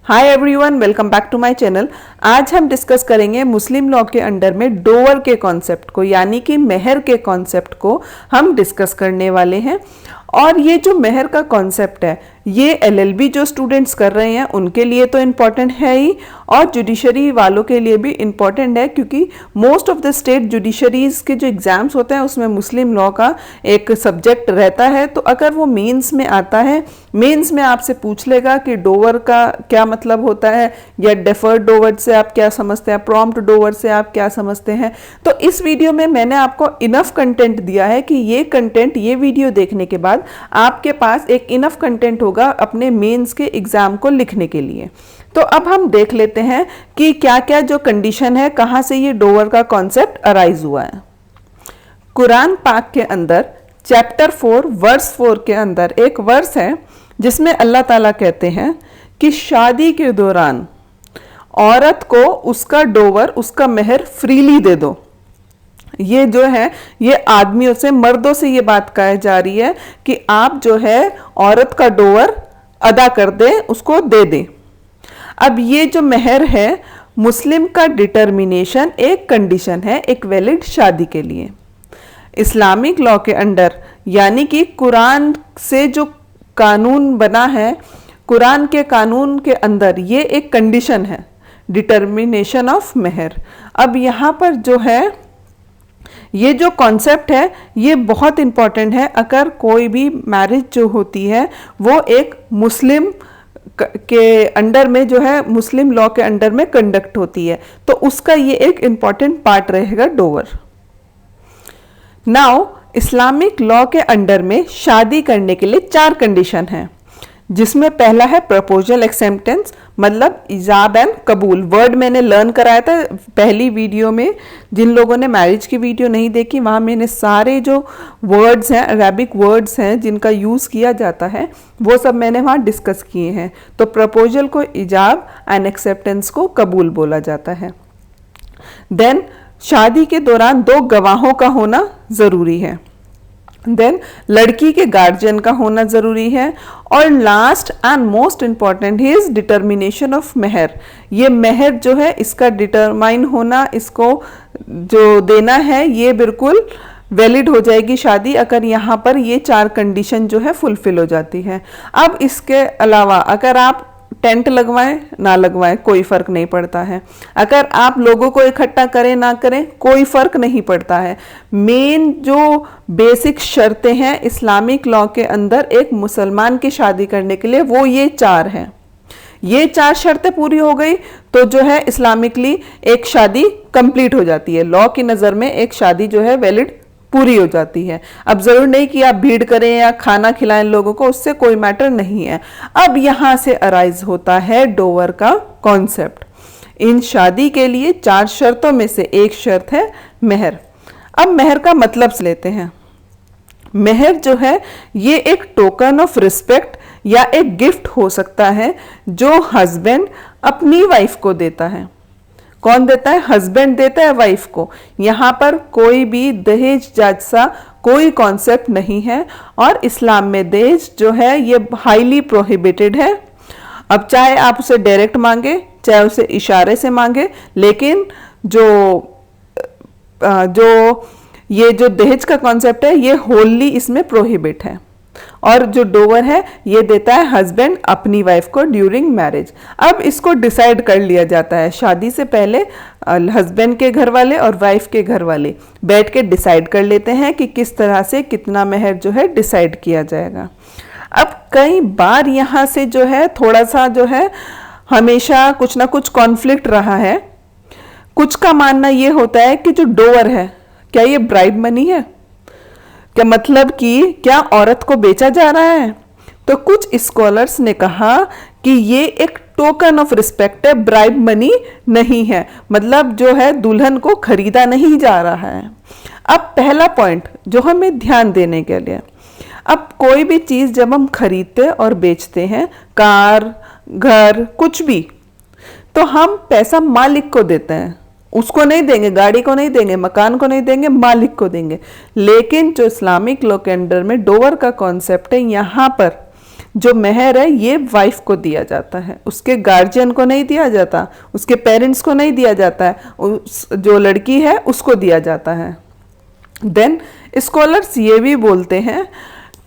Hi everyone, welcome back to my channel. आज हम discuss करेंगे मुस्लिम लॉ के अंडर में डोवर के कॉन्सेप्ट को, यानी कि मेहर के कॉन्सेप्ट को हम डिस्कस करने वाले हैं। और ये जो मेहर का कॉन्सेप्ट है ये एलएलबी जो स्टूडेंट्स कर रहे हैं उनके लिए तो इम्पॉर्टेंट है ही, और जुडिशरी वालों के लिए भी इम्पॉर्टेंट है, क्योंकि most of the state judiciary's के जो एग्ज़ाम्स होते हैं उसमें मुस्लिम लॉ का एक सब्जेक्ट रहता है। तो अगर वो मेंस में आता है, मेंस में आपसे पूछ लेगा कि डोवर का क्या मतलब होता है, या डेफर्ड डोवर से आप क्या समझते हैं, प्रॉम्प्ट डोवर से आप क्या समझते हैं। तो इस वीडियो में मैंने आपको इनफ कंटेंट दिया है कि ये कंटेंट, ये वीडियो देखने के बाद आपके पास एक इनफ कंटेंट होगा अपने मेंस के एग्जाम को लिखने के लिए। तो अब हम देख लेते हैं कि क्या क्या जो कंडीशन है, कहां से ये डोवर का कॉन्सेप्ट अराइज हुआ है। कुरान पाक के अंदर चैप्टर 4 वर्स 4 के अंदर एक वर्स है जिसमें अल्लाह ताला कहते हैं कि शादी के दौरान औरत को उसका डोवर, उसका मेहर फ्रीली दे दो। ये जो है ये आदमियों से, मर्दों से ये बात कही जा रही है कि आप जो है औरत का डोवर अदा कर दें, उसको दे दें। अब ये जो मेहर है, मुस्लिम का डिटर्मिनेशन एक कंडीशन है एक वैलिड शादी के लिए। इस्लामिक लॉ के अंडर, यानी कि कुरान से जो कानून बना है, कुरान के कानून के अंदर ये एक कंडीशन है, डिटर्मिनेशन ऑफ मेहर। अब यहाँ पर जो है ये जो कॉन्सेप्ट है ये बहुत इंपॉर्टेंट है। अगर कोई भी मैरिज जो होती है वो एक मुस्लिम के अंडर में, जो है मुस्लिम लॉ के अंडर में कंडक्ट होती है, तो उसका ये एक इंपॉर्टेंट पार्ट रहेगा डोवर। नाउ इस्लामिक लॉ के अंडर में शादी करने के लिए 4 कंडीशन हैं, जिसमें पहला है प्रपोजल एक्सेप्टेंस, मतलब इजाब एंड कबूल। वर्ड मैंने लर्न कराया था पहली वीडियो में। जिन लोगों ने मैरिज की वीडियो नहीं देखी, वहाँ मैंने सारे जो वर्ड्स हैं, अरेबिक वर्ड्स हैं जिनका यूज़ किया जाता है, वो सब मैंने वहाँ डिस्कस किए हैं। तो प्रपोजल को इजाब एंड एक्सेप्टेंस को कबूल बोला जाता है। देन शादी के दौरान 2 गवाहों का होना ज़रूरी है। देन लड़की के गार्जियन का होना ज़रूरी है। और last and most important is determination of mehr. ये मेहर जो है इसका डिटरमाइन होना, इसको जो देना है ये बिल्कुल वैलिड हो जाएगी शादी, अगर यहाँ पर ये 4 कंडीशन जो है फुलफिल हो जाती है। अब इसके अलावा अगर आप टेंट लगवाएं ना लगवाएं कोई फर्क नहीं पड़ता है, अगर आप लोगों को इकट्ठा करें ना करें कोई फर्क नहीं पड़ता है। मेन जो बेसिक शर्तें हैं इस्लामिक लॉ के अंदर एक मुसलमान की शादी करने के लिए, वो ये 4 हैं। ये 4 शर्तें पूरी हो गई तो जो है इस्लामिकली एक शादी कंप्लीट हो जाती है। लॉ की नज़र में एक शादी जो है वैलिड पूरी हो जाती है। अब जरूर नहीं कि आप भीड़ करें या खाना खिलाएं लोगों को, उससे कोई मैटर नहीं है। अब यहां से अराइज होता है डोवर का कॉन्सेप्ट। इन शादी के लिए 4 शर्तों में से एक शर्त है मेहर। अब मेहर का मतलब लेते हैं। मेहर जो है ये एक टोकन ऑफ रिस्पेक्ट या एक गिफ्ट हो सकता है जो हस्बैंड अपनी वाइफ को देता है। कौन देता है? हस्बैंड देता है वाइफ को। यहाँ पर कोई भी दहेज जैसा कोई कॉन्सेप्ट नहीं है, और इस्लाम में दहेज जो है ये हाईली प्रोहिबिटेड है। अब चाहे आप उसे डायरेक्ट मांगे, चाहे उसे इशारे से मांगे, लेकिन ये जो दहेज का कॉन्सेप्ट है ये होली इसमें प्रोहिबिट है। और जो डोवर है ये देता है हस्बैंड अपनी वाइफ को ड्यूरिंग मैरिज। अब इसको डिसाइड कर लिया जाता है शादी से पहले। हस्बैंड के घर वाले और वाइफ के घर वाले बैठ के डिसाइड कर लेते हैं कि किस तरह से कितना मेहर जो है डिसाइड किया जाएगा। अब कई बार यहाँ से जो है थोड़ा सा जो है हमेशा कुछ ना कुछ कॉन्फ्लिक्ट रहा है। कुछ का मानना ये होता है कि जो डोवर है क्या ये ब्राइब मनी है, क्या मतलब कि क्या औरत को बेचा जा रहा है। तो कुछ स्कॉलर्स ने कहा कि ये एक टोकन ऑफ रिस्पेक्ट है, ब्राइब मनी नहीं है, मतलब जो है दुल्हन को खरीदा नहीं जा रहा है। अब पहला पॉइंट जो हमें ध्यान देने के लिए, अब कोई भी चीज़ जब हम खरीदते और बेचते हैं, कार, घर, कुछ भी, तो हम पैसा मालिक को देते हैं, उसको नहीं देंगे, गाड़ी को नहीं देंगे, मकान को नहीं देंगे, मालिक को देंगे। लेकिन जो इस्लामिक लॉ के अंडर में डोवर का कॉन्सेप्ट है, यहाँ पर जो मेहर है ये वाइफ को दिया जाता है, उसके गार्जियन को नहीं दिया जाता, उसके पेरेंट्स को नहीं दिया जाता है, जो लड़की है उसको दिया जाता है। देन स्कॉलर्स ये भी बोलते हैं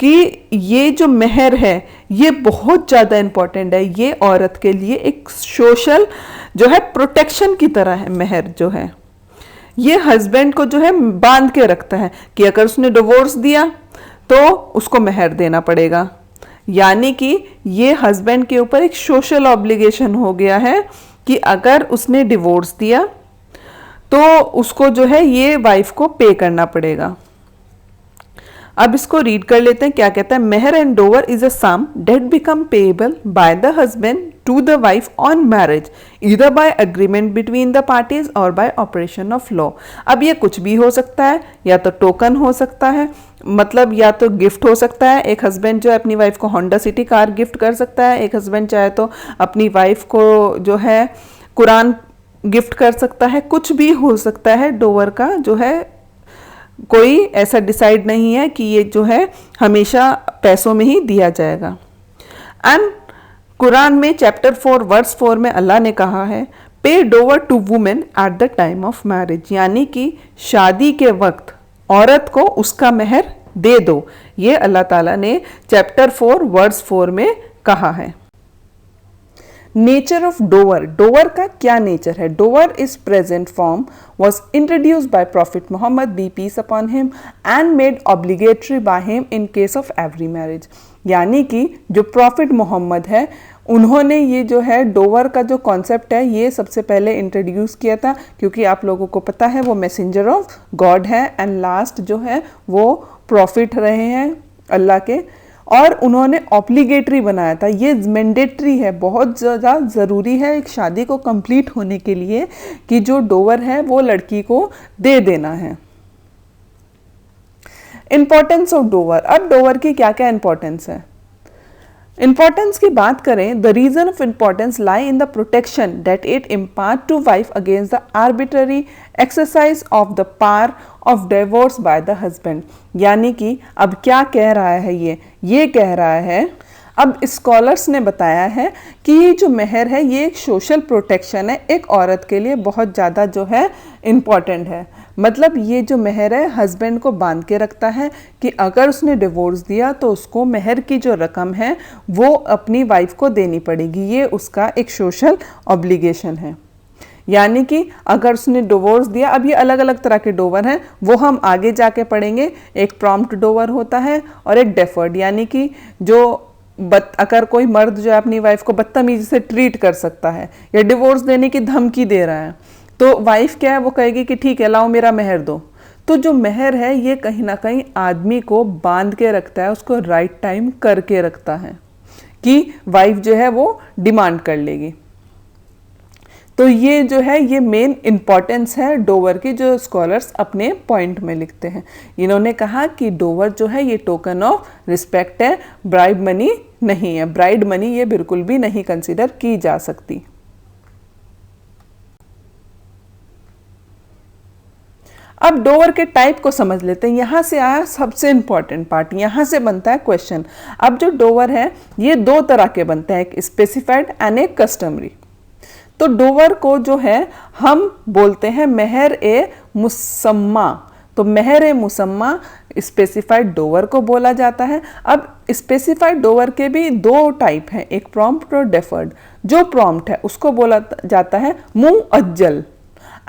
कि ये जो मेहर है ये बहुत ज़्यादा इम्पॉर्टेंट है, ये औरत के लिए एक सोशल जो है प्रोटेक्शन की तरह है। मेहर जो है ये हस्बैंड को जो है बांध के रखता है कि अगर उसने डिवोर्स दिया तो उसको मेहर देना पड़ेगा, यानी कि ये हस्बैंड के ऊपर एक सोशल ऑब्लिगेशन हो गया है कि अगर उसने डिवोर्स दिया तो उसको जो है ये वाइफ को पे करना पड़ेगा। अब इसको रीड कर लेते हैं, क्या कहता है। Mehr and dower is a sum debt become payable by the husband to the wife on marriage either by agreement between the parties और बाय ऑपरेशन ऑफ लॉ। अब ये कुछ भी हो सकता है, या तो टोकन हो सकता है, मतलब या तो गिफ्ट हो सकता है। एक हस्बैंड जो है अपनी वाइफ को होंडा सिटी कार गिफ्ट कर सकता है, एक हस्बैंड चाहे तो अपनी वाइफ को जो है कुरान गिफ्ट कर सकता है, कुछ भी हो सकता है। डोवर का जो है कोई ऐसा डिसाइड नहीं है कि ये जो है हमेशा पैसों में ही दिया जाएगा। एंड कुरान में चैप्टर 4 वर्स 4 में अल्लाह ने कहा है pay dower to women at the time of marriage, यानी कि शादी के वक्त औरत को उसका मेहर दे दो। ये अल्लाह ताला ने चैप्टर 4 वर्स 4 में कहा है। नेचर ऑफ डोवर, डोवर का क्या नेचर है। Dover is present form was introduced by Prophet Muhammad be peace upon him and made obligatory by him in case of every marriage, यानी कि जो प्रॉफिट मोहम्मद है उन्होंने ये जो है डोवर का जो कॉन्सेप्ट है ये सबसे पहले इंट्रोड्यूस किया था, क्योंकि आप लोगों को पता है वो मैसेंजर ऑफ गॉड है एंड लास्ट जो है वो प्रॉफिट रहे हैं अल्लाह के, और उन्होंने ऑब्लिगेटरी बनाया था। ये मैंडेटरी है, बहुत ज़्यादा ज़रूरी है एक शादी को कंप्लीट होने के लिए कि जो डोवर है वो लड़की को दे देना है। इंपॉर्टेंस ऑफ डोवर, अब डोवर की क्या क्या इंपॉर्टेंस है। इंपॉर्टेंस की बात करें, the reason of importance lie in the protection that it impart to wife against the arbitrary exercise of the power of divorce by the husband, यानी कि अब क्या कह रहा है ये कह रहा है, अब स्कॉलर्स ने बताया है कि ये जो मेहर है ये एक सोशल प्रोटेक्शन है, एक औरत के लिए बहुत ज़्यादा जो है इम्पॉर्टेंट है। मतलब ये जो मेहर है हस्बैंड को बांध के रखता है कि अगर उसने डिवोर्स दिया तो उसको मेहर की जो रकम है वो अपनी वाइफ को देनी पड़ेगी, ये उसका एक सोशल ऑब्लिगेशन है। यानी कि अगर उसने डिवोर्स दिया, अब ये अलग अलग तरह के डोवर हैं वो हम आगे जाके पढ़ेंगे। एक प्रॉम्प्ट डोवर होता है और एक डेफर्ड, यानी कि जो अगर कोई मर्द जो है अपनी वाइफ को बदतमीजी से ट्रीट कर सकता है या डिवोर्स देने की धमकी दे रहा है तो वाइफ क्या है वो कहेगी कि ठीक है लाओ मेरा मेहर दो। तो जो मेहर है ये कहीं ना कहीं आदमी को बांध के रखता है, उसको राइट टाइम करके रखता है कि वाइफ जो है वो डिमांड कर लेगी। तो ये जो है ये मेन इंपॉर्टेंस है डोवर की, जो स्कॉलर्स अपने पॉइंट में लिखते हैं। इन्होंने कहा कि डोवर जो है ये टोकन ऑफ रिस्पेक्ट है, ब्राइड मनी नहीं है, ब्राइड मनी ये बिल्कुल भी नहीं कंसीडर की जा सकती। अब डोवर के टाइप को समझ लेते हैं। यहां से आया सबसे इंपॉर्टेंट पार्ट, यहां से बनता है क्वेश्चन। अब जो डोवर है ये दो तरह के बनते हैं, एक स्पेसिफाइड एंड एक कस्टमरी। तो डोवर को जो है हम बोलते हैं मेहर ए मुसम्मा, तो मेहर ए मुसम्मा स्पेसिफाइड डोवर को बोला जाता है। अब स्पेसिफाइड डोवर के भी दो टाइप हैं, एक प्रॉम्प्ट और डेफर्ड। जो प्रॉम्प्ट है उसको बोला जाता है मुअज्जल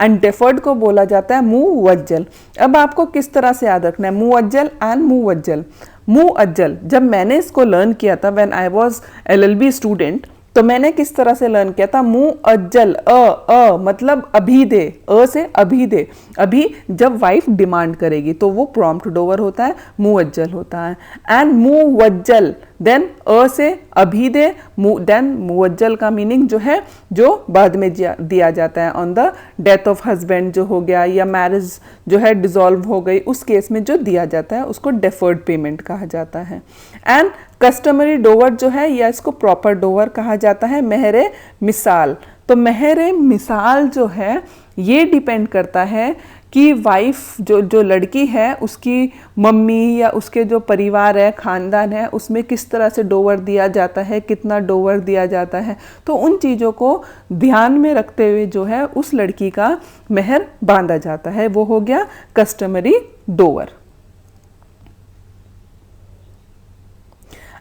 एंड डेफर्ड को बोला जाता है मुवज्जल। अब आपको किस तरह से याद रखना है मुअज्जल एंड मुवज्जल। मुअज्जल जब मैंने इसको लर्न किया था when I was LLB student, तो मैंने किस तरह से लर्न किया था मुअज्जल अ मतलब अभी दे, अ से अभी दे। अभी जब वाइफ डिमांड करेगी तो वो प्रॉम्प्ट डोवर होता है, मुअज्जल होता है। एंड मुवज्जल देन अ से अभी दे, देन मुवज्जल का मीनिंग जो है जो बाद में दिया जाता है on the death of husband जो हो गया या मैरिज जो है डिसॉल्व हो गई, उस केस में जो दिया जाता है उसको डेफर्ड पेमेंट कहा जाता है। एंड कस्टमरी डोवर जो है या इसको प्रॉपर डोवर कहा जाता है मेहर मिसाल। तो मेहर मिसाल जो है ये डिपेंड करता है कि वाइफ जो लड़की है उसकी मम्मी या उसके जो परिवार है, ख़ानदान है, उसमें किस तरह से डोवर दिया जाता है, कितना डोवर दिया जाता है, तो उन चीज़ों को ध्यान में रखते हुए जो है उस लड़की का मेहर बांधा जाता है। वो हो गया कस्टमरी डोवर।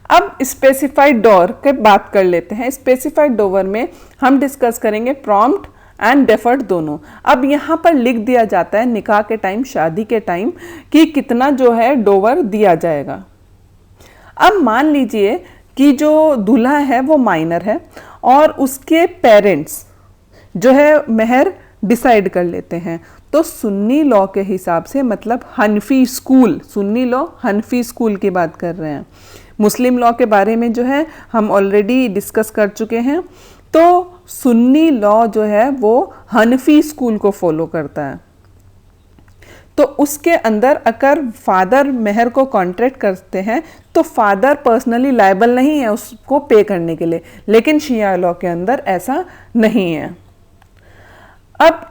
अब स्पेसिफाइड डोवर की बात कर लेते हैं। स्पेसिफाइड डोवर में हम डिस्कस करेंगे प्रॉम्प्ट एंड डेफर्ड दोनों। अब यहाँ पर लिख दिया जाता है निकाह के टाइम, शादी के टाइम, कि कितना जो है डोवर दिया जाएगा। अब मान लीजिए कि जो दूल्हा है वो माइनर है और उसके पेरेंट्स जो है मेहर डिसाइड कर लेते हैं, तो सुन्नी लॉ के हिसाब से, मतलब हनफी स्कूल, सुन्नी लॉ हनफी स्कूल की बात कर रहे हैं। मुस्लिम लॉ के बारे में जो है हम ऑलरेडी डिस्कस कर चुके हैं। तो सुन्नी लॉ जो है वो हनफी स्कूल को फॉलो करता है। तो उसके अंदर अगर फादर मेहर को कॉन्ट्रैक्ट करते हैं तो फादर पर्सनली लायबल नहीं है उसको पे करने के लिए, लेकिन शिया लॉ के अंदर ऐसा नहीं है। अब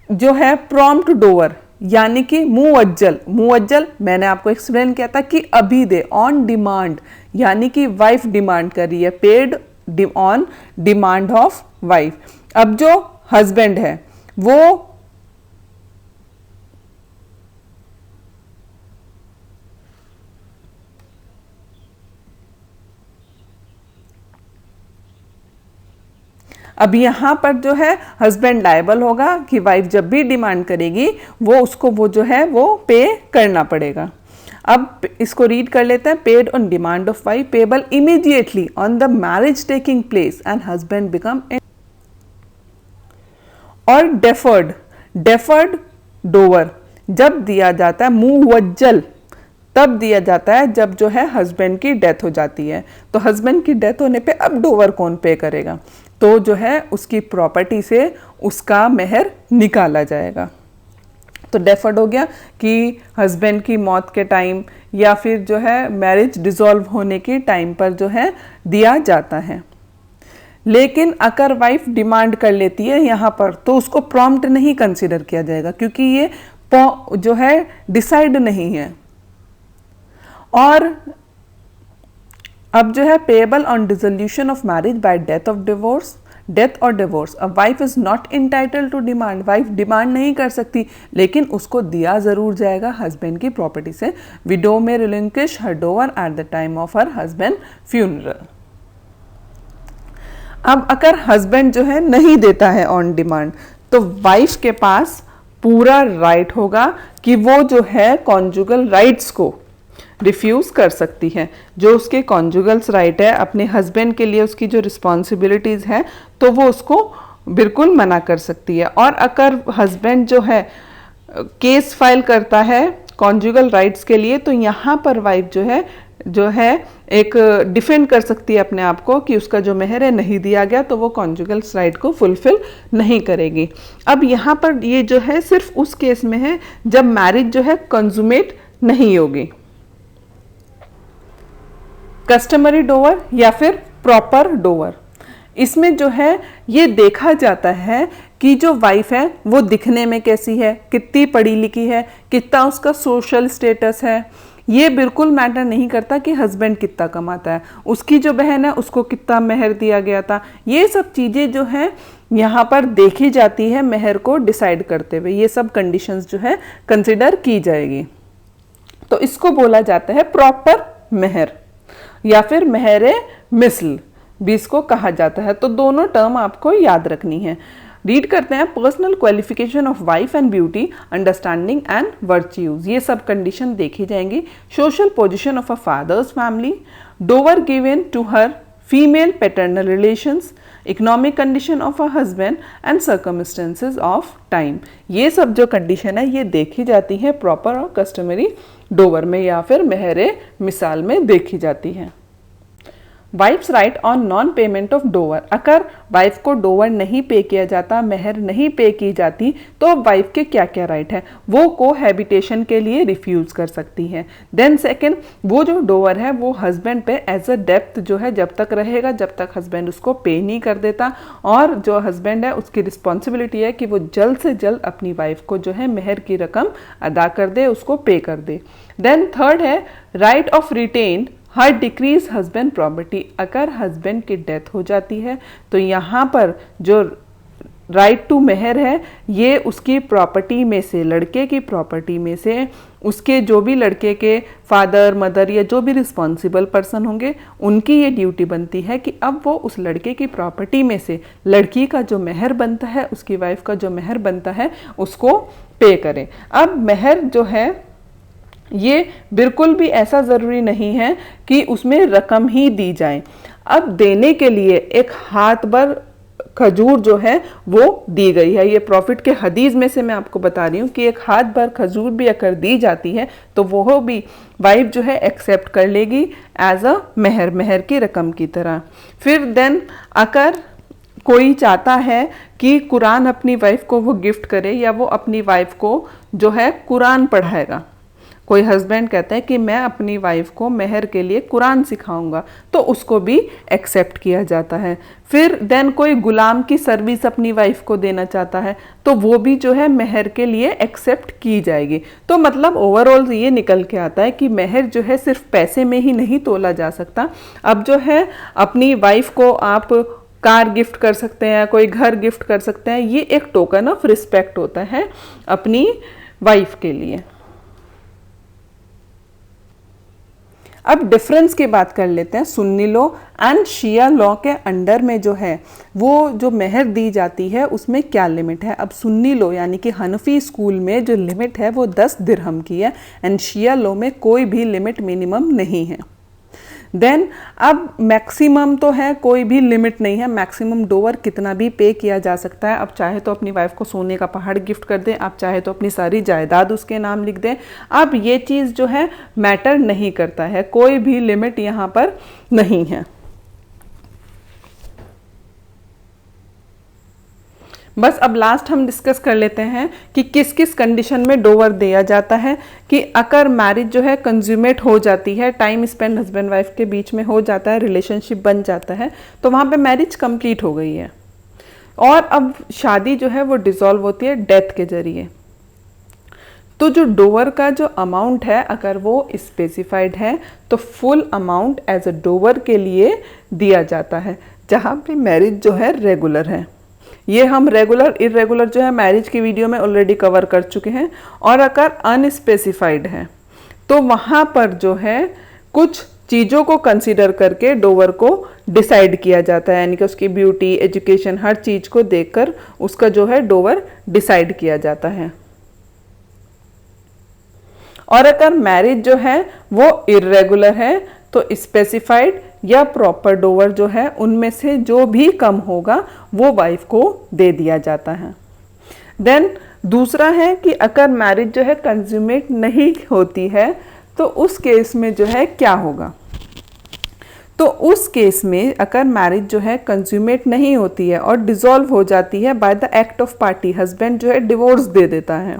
जो है प्रॉम्प्ट डोवर यानी कि मुअज्जल मैंने आपको एक्सप्लेन किया था कि अभी दे, ऑन डिमांड, यानी कि वाइफ डिमांड कर रही है, paid on demand of wife. अब जो हस्बैंड है वो अब यहाँ पर जो है हस्बैंड लायबल होगा कि वाइफ जब भी डिमांड करेगी वो जो है वो पे करना पड़ेगा। अब इसको रीड कर लेते हैं। Paid on demand of wife, payable immediately on the marriage taking place and husband become. और डेफर्ड डोवर जब दिया जाता है, मुवज्जल तब दिया जाता है जब जो है हस्बैंड की डेथ हो जाती है। तो हस्बैंड की डेथ होने पे अब डोवर कौन पे करेगा, तो जो है उसकी प्रॉपर्टी से उसका मेहर निकाला जाएगा। तो डेफर्ड हो गया कि हस्बैंड की मौत के टाइम या फिर जो है मैरिज डिसॉल्व होने के टाइम पर जो है दिया जाता है। लेकिन अगर वाइफ डिमांड कर लेती है यहाँ पर तो उसको प्रॉम्प्ट नहीं कंसीडर किया जाएगा, क्योंकि ये जो है डिसाइड नहीं है। और अब जो है payable on dissolution of marriage by death और divorce. A wife is not entitled to demand, wife demand नहीं कर सकती लेकिन उसको दिया जरूर जाएगा हस्बैंड की प्रॉपर्टी से। विडो में relinquish her Dover eight the time of her husband funeral. अब अगर हस्बैंड जो है नहीं देता है ऑन डिमांड तो वाइफ के पास पूरा राइट होगा कि वो जो है कॉन्जुगल राइट्स को रिफ्यूज़ कर सकती है। जो उसके कॉन्जुगल्स राइट है अपने हस्बैंड के लिए, उसकी जो रिस्पॉन्सिबिलिटीज़ हैं, तो वो उसको बिल्कुल मना कर सकती है। और अगर हस्बैंड जो है केस फाइल करता है कॉन्जुगल राइट्स के लिए, तो यहाँ पर वाइफ जो है एक डिफेंड कर सकती है अपने आप को कि उसका जो मेहर है नहीं दिया गया, तो वो कॉन्जुगल राइट को फुलफिल नहीं करेगी। अब यहाँ पर ये जो है सिर्फ उस केस में है जब मैरिज जो है कंजुमेट नहीं होगी। कस्टमरी डोवर या फिर प्रॉपर डोवर, इसमें जो है ये देखा जाता है कि जो वाइफ है वो दिखने में कैसी है, कितनी पढ़ी लिखी है, कितना उसका सोशल स्टेटस है। ये बिल्कुल मैटर नहीं करता कि हस्बैंड कितना कमाता है, उसकी जो बहन है उसको कितना मेहर दिया गया था। ये सब चीज़ें जो है यहाँ पर देखी जाती है मेहर को डिसाइड करते हुए। ये सब कंडीशंस जो है कंसिडर की जाएगी। तो इसको बोला जाता है प्रॉपर मेहर या फिर मेहरे मिसल भी इसको कहा जाता है। तो दोनों टर्म आपको याद रखनी है। रीड करते हैं। Personal qualification of wife and beauty, understanding and virtues, ये सब कंडीशन देखी जाएंगी। Social position of a father's family, dower given to her female paternal relations, economic condition of a husband and circumstances of time. ये सब जो condition है ये देखी जाती है प्रॉपर और कस्टमरी डोवर में या फिर मेहरे मिसाल में देखी जाती है। Wife's right on non payment of dower, अगर वाइफ को डोवर नहीं पे किया जाता, मेहर नहीं पे की जाती, तो वाइफ के क्या क्या राइट है, वो कोहैबिटेशन के लिए रिफ्यूज कर सकती है। देन सेकंड, वो जो डोवर है वो हस्बैंड पे एज अ डेप्थ जो है जब तक रहेगा, जब तक हस्बैंड उसको पे नहीं कर देता, और जो हस्बैंड है उसकी रिस्पॉन्सिबिलिटी है कि वो जल्द से जल्द अपनी वाइफ को जो है मेहर की रकम अदा कर दे, उसको पे कर दे। देन थर्ड है राइट ऑफ रिटेन हर डिक्रीज हस्बैंड प्रॉपर्टी, अगर हस्बैंड की डेथ हो जाती है तो यहाँ पर जो राइट टू मेहर है ये उसकी प्रॉपर्टी में से, लड़के की प्रॉपर्टी में से, उसके जो भी लड़के के फादर मदर या जो भी रिस्पॉन्सिबल पर्सन होंगे उनकी ये ड्यूटी बनती है कि अब वो उस लड़के की प्रॉपर्टी में से लड़की का जो मेहर बनता है, उसकी वाइफ का जो मेहर बनता है उसको पे करें। अब मेहर जो है ये बिल्कुल भी ऐसा ज़रूरी नहीं है कि उसमें रकम ही दी जाए। अब देने के लिए एक हाथ भर खजूर जो है वो दी गई है, ये प्रॉफिट के हदीस में से मैं आपको बता रही हूँ कि एक हाथ भर खजूर भी अगर दी जाती है तो वो भी वाइफ जो है एक्सेप्ट कर लेगी एज अ मेहर, मेहर की रकम की तरह। फिर देन अगर कोई चाहता है कि कुरान अपनी वाइफ को वो गिफ्ट करे या वो अपनी वाइफ को जो है कुरान पढ़ाएगा, कोई हस्बैंड कहता है कि मैं अपनी वाइफ को मेहर के लिए कुरान सिखाऊंगा, तो उसको भी एक्सेप्ट किया जाता है। फिर देन कोई गुलाम की सर्विस अपनी वाइफ को देना चाहता है तो वो भी जो है मेहर के लिए एक्सेप्ट की जाएगी। तो मतलब ओवरऑल ये निकल के आता है कि मेहर जो है सिर्फ पैसे में ही नहीं तोला जा सकता। अब जो है अपनी वाइफ को आप कार गिफ्ट कर सकते हैं, कोई घर गिफ्ट कर सकते हैं, ये एक टोकन ऑफ रिस्पेक्ट होता है अपनी वाइफ के लिए। अब डिफरेंस की बात कर लेते हैं। Sunni law and Shia law के अंडर में जो है वो जो मेहर दी जाती है उसमें क्या लिमिट है। अब सुन्नी लॉ यानी कि हनफी स्कूल में जो लिमिट है वो 10 दिरहम की है एंड शिया लॉ में कोई भी लिमिट मिनिमम नहीं है। देन अब मैक्सिमम तो है, कोई भी लिमिट नहीं है, मैक्सिमम डोवर कितना भी पे किया जा सकता है। अब चाहे तो अपनी वाइफ को सोने का पहाड़ गिफ्ट कर दें, आप चाहे तो अपनी सारी जायदाद उसके नाम लिख दें। अब ये चीज़ जो है मैटर नहीं करता है, कोई भी लिमिट यहाँ पर नहीं है। बस अब लास्ट हम डिस्कस कर लेते हैं कि किस किस कंडीशन में डोवर दिया जाता है। कि अगर मैरिज जो है कंज्यूमेट हो जाती है, टाइम स्पेंड हस्बैंड वाइफ के बीच में हो जाता है, रिलेशनशिप बन जाता है, तो वहाँ पे मैरिज कंप्लीट हो गई है और अब शादी जो है वो डिसॉल्व होती है डेथ के जरिए। तो जो डोवर का जो अमाउंट है अगर वो स्पेसिफाइड है तो full amount as a dower के लिए दिया जाता है। जहाँ पे मैरिज जो है रेगुलर है, ये हम रेगुलर इरेगुलर जो है मैरिज की वीडियो में ऑलरेडी कवर कर चुके हैं। और अगर अनस्पेसिफाइड है तो वहाँ पर जो है कुछ चीज़ों को कंसीडर करके डोवर को डिसाइड किया जाता है, यानी कि उसकी ब्यूटी, एजुकेशन, हर चीज़ को देखकर उसका जो है डोवर डिसाइड किया जाता है। और अगर मैरिज जो है वो इरेगुलर है तो स्पेसिफाइड या प्रॉपर डोवर जो है उनमें से जो भी कम होगा वो वाइफ को दे दिया जाता है। देन दूसरा है कि अगर मैरिज जो है कंज्यूमेट नहीं होती है तो उस केस में जो है क्या होगा। तो उस केस में अगर मैरिज जो है कंज्यूमेट नहीं होती है और डिसॉल्व हो जाती है by the act of party, husband जो है डिवोर्स दे देता है,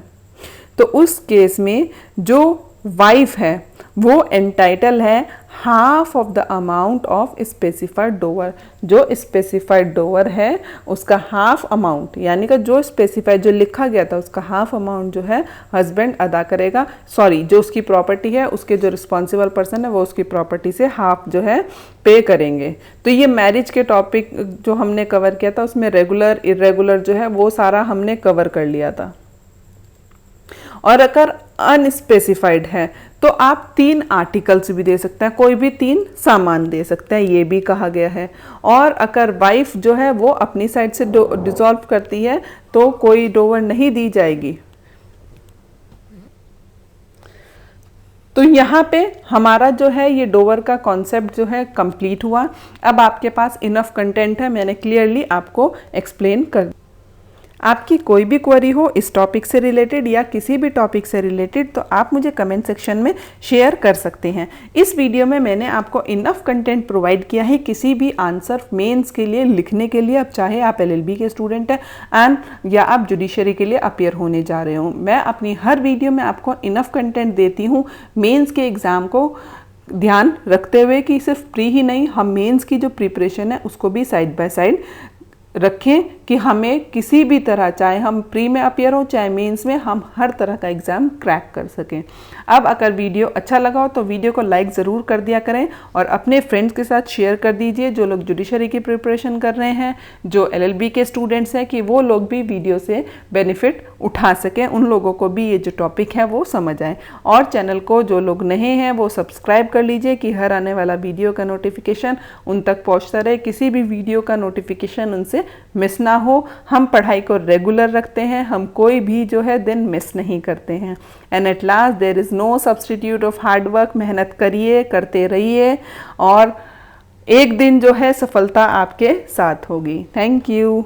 तो उस केस में जो वाइफ है वो एंटाइटल है half of the amount of specified Dover. जो स्पेसिफाइड डोवर है उसका हाफ अमाउंट, यानी कि जो स्पेसिफाइड जो लिखा गया था उसका हाफ अमाउंट जो है हस्बैंड अदा करेगा। सॉरी, जो उसकी प्रॉपर्टी है उसके जो रिस्पॉन्सिबल पर्सन है वो उसकी प्रॉपर्टी से हाफ जो है पे करेंगे। तो ये मैरिज के टॉपिक जो हमने कवर किया था उसमें रेगुलर इरेगुलर जो है वो सारा हमने कवर कर लिया था। और अगर अनस्पेसिफाइड है तो आप 3 आर्टिकल्स भी दे सकते हैं, कोई भी 3 सामान दे सकते हैं, ये भी कहा गया है। और अगर वाइफ जो है वो अपनी साइड से डिसॉल्व करती है तो कोई डोवर नहीं दी जाएगी। तो यहाँ पे हमारा जो है ये डोवर का कॉन्सेप्ट जो है कंप्लीट हुआ। अब आपके पास इनफ कंटेंट है, मैंने क्लियरली आपको एक्सप्लेन कर। आपकी कोई भी क्वेरी हो इस टॉपिक से रिलेटेड या किसी भी टॉपिक से रिलेटेड तो आप मुझे कमेंट सेक्शन में शेयर कर सकते हैं। इस वीडियो में मैंने आपको इनफ कंटेंट प्रोवाइड किया है किसी भी आंसर मेंस के लिए लिखने के लिए, अब चाहे आप एलएलबी के स्टूडेंट हैं एंड या आप जुडिशरी के लिए अपीयर होने जा रहे हो। मैं अपनी हर वीडियो में आपको इनफ कंटेंट देती हूँ मेंस के एग्ज़ाम को ध्यान रखते हुए कि सिर्फ प्री ही नहीं, हम मेंस की जो प्रिपरेशन है उसको भी साइड बाय साइड रखें कि हमें किसी भी तरह, चाहे हम प्री में अपीयर हो चाहे मेंस में, हम हर तरह का एग्ज़ाम क्रैक कर सकें। अब अगर वीडियो अच्छा लगा हो तो वीडियो को लाइक ज़रूर कर दिया करें और अपने फ्रेंड्स के साथ शेयर कर दीजिए जो लोग जुडिशरी की प्रिपरेशन कर रहे हैं, जो एलएलबी के स्टूडेंट्स हैं, कि वो लोग भी वीडियो से बेनिफिट उठा सकें, उन लोगों को भी ये जो टॉपिक है वो समझ आए। और चैनल को जो लोग नए हैं वो सब्सक्राइब कर लीजिए कि हर आने वाला वीडियो का नोटिफिकेशन उन तक पहुँचता रहे, किसी भी वीडियो का नोटिफिकेशन उनसे मिस ना हो। हम पढ़ाई को रेगुलर रखते हैं, हम कोई भी जो है दिन मिस नहीं करते हैं। And at last there is no substitute of hard work. मेहनत करिए, करते रहिए और एक दिन जो है सफलता आपके साथ होगी। Thank you.